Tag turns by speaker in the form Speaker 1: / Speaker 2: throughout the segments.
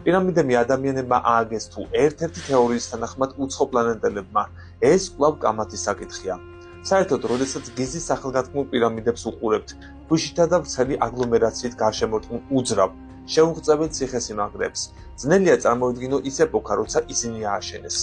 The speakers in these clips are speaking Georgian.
Speaker 1: პირამიდები ადამიანებმა ააგეს თუ ერთ-ერთი თეორიის თანახმად უცხო პლანეტელებმა, ეს კვლავ კამათის საკითხია. საერთოდ, როდესაც გიზის სახელგანთქმულ პირამიდებს უყურებთ, ქვიშითა და ვრცელი აგლომერაციით გარშემორტყმულ უძრავ, შეუღწეველ ციხესიმაგრეებს, ძნელია წარმოვიდგინო ის ეპოქა, როცა ისინი ააშენეს.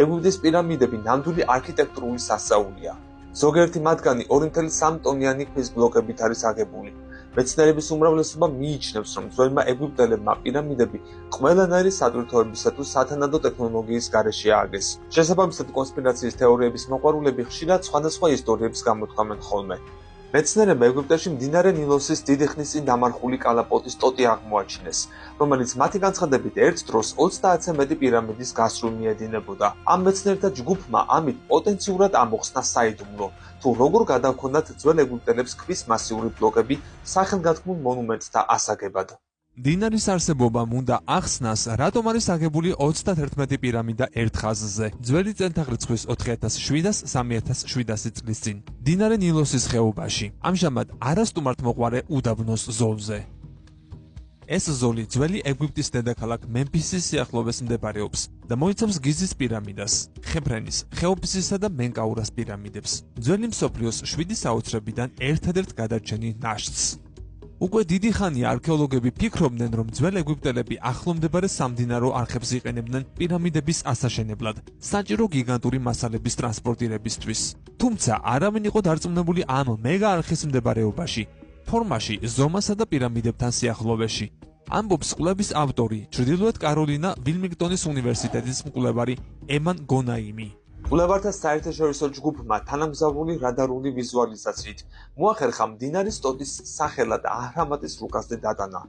Speaker 1: ეგვიპტის პირამიდები ნამდვილი არქიტექტურული სასწაულია. ზოგიერთი მათგანი 2,3 ტონიანი ქვის ბლოკებით არის აგებული. მეცნიერების უმრავლესობა მიიჩნევს, რომ ძველმა ეგვიპტელებმა პირამიდები ყველანაირი სატვირთოებისა თუ სათანადო ტექნოლოგიის გარეშე ააგეს. შესაბამისად, კონსპირაციის თეორიების მოყვარულები ხშირად სხვადასხვა ისტორიებს გამოთქვამენ ხოლმე. მეცნიერებმა ეგვიპტეში მდინარე ნილოსის დიდი ხნის წინ დამარხული კალაპოტის ტოტი აღმოაჩინეს, რომელიც მათი განცხადებით ერთ დროს 30-ზე მეტი პირამიდის გასრულ მიედინებოდა. ამ მეცნიერთა ჯგუფმა ამით პოტენციურად ამოხსნა საიდუმლო, თუ როგორ გადაჰქონდათ ძველ ეგვიპტელებს ქვის მასიური ბლოკები სახელგანთქმულ მონუმენტთა ასაგებად.
Speaker 2: მდინარის არსებობამ უნდა ახსნას, რატომ არის აგებული 31 პირამიდა ერთ ხაზზე. ძველი წელთაღრიცხვის 4700-3700 წლის წინ. მდინარე ნილოსის ხეობაში. ამჟამად არასტუმართმოყვარე უდაბნოს ზოლზე. ეს ზოლი ძველი ეგვიპტის დედაქალაქ მემფისის სიახლოვეს მდებარეობს და მოიცავს გიზის პირამიდას, ხეფრენის, ხეოფისისა და მენკაურას პირამიდებს. ძველი მსოფლიოს 7 საოცრებიდან ერთადერთ გადარჩენილ ნაშთს. უკვე დიდი ხანია არქეოლოგები ფიქრობდნენ, რომ ძველ ეგვიპტელები ახლომდებარე სამდინარო არხებს იყენებდნენ პირამიდების ასაშენებლად, საჭირო გიგანტური მასალების ტრანსპორტირებისთვის. თუმცა არავინ იყო დარწმუნებული ამ მეგა არხის მდებარეობაში, ფორმაში, ზომასა და პირამიდებთან სიახლოვეში. ამბობს კვლევის ავტორი, ჩრდილოეთ კაროლინა ვილმინგტონის უნივერსიტეტის მკვლევარი ემან გონაიმი.
Speaker 1: კვლევართა საერთაშორისო ჯგუფმა თანამგზავრული რადარული ვიზუალიზაციით მოახერხა მდინარის ტოტის სახელად აჰრამატის რუკაზზე დატანა.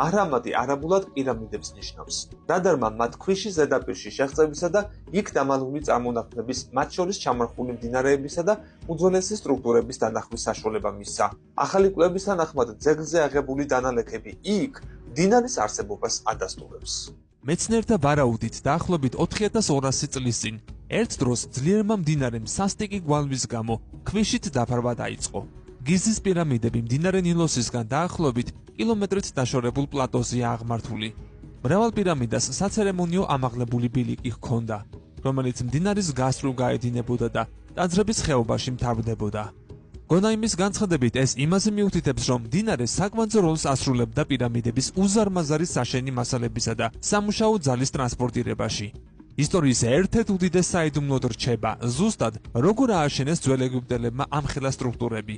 Speaker 1: აჰრამატი არაბულად პირამიდებს ნიშნავს. რადარმა მათ ქვიშის ზედაპირში შეღწევისა და იქ დამალული წარმონაქმნების, მათ შორის ჩამარხული მდინარეებისა და უძველესი სტრუქტურების დანახვის საშუალება მისცა. ახალი კვლევის თანახმად ძეგლზე აღებული დანალექები იქ მდინარის არსებობას ადასტურებს.
Speaker 2: მეცნიერთა ვარაუდით დაახლოებით 4200 წლის წინ ერთ დროს ძლიერმა მდინარემ სასტიკი გვალვის გამო ქვიშით დაფარვა დაიწყო. გიზის პირამიდები მდინარე ნილოსისგან დაახლოებით კილომეტრით დაშორებულ პლატოზეა აღმართული. მრავალ პირამიდას საცერემონიო ამაღლებული ბილიკი ჰქონდა, რომელიც მდინარის გასწვრივ გაედინებოდა და ტაძრების ხეობაში მთავრდებოდა. გონაიმის განცხადებით ეს იმაზე მიუთითებს, რომ მდინარე საკვანძო როლს ასრულებდა პირამიდების უზარმაზარი საშენი მასალებისა და სამუშაო ძალის ტრანსპორტირებაში. ისტორიის ერთ-ერთ უდიდეს საიდუმლოდ რჩება ზუსტად, როგორ ააშენეს ძველ ეგვიპტელებმა ამხელა სტრუქტურები.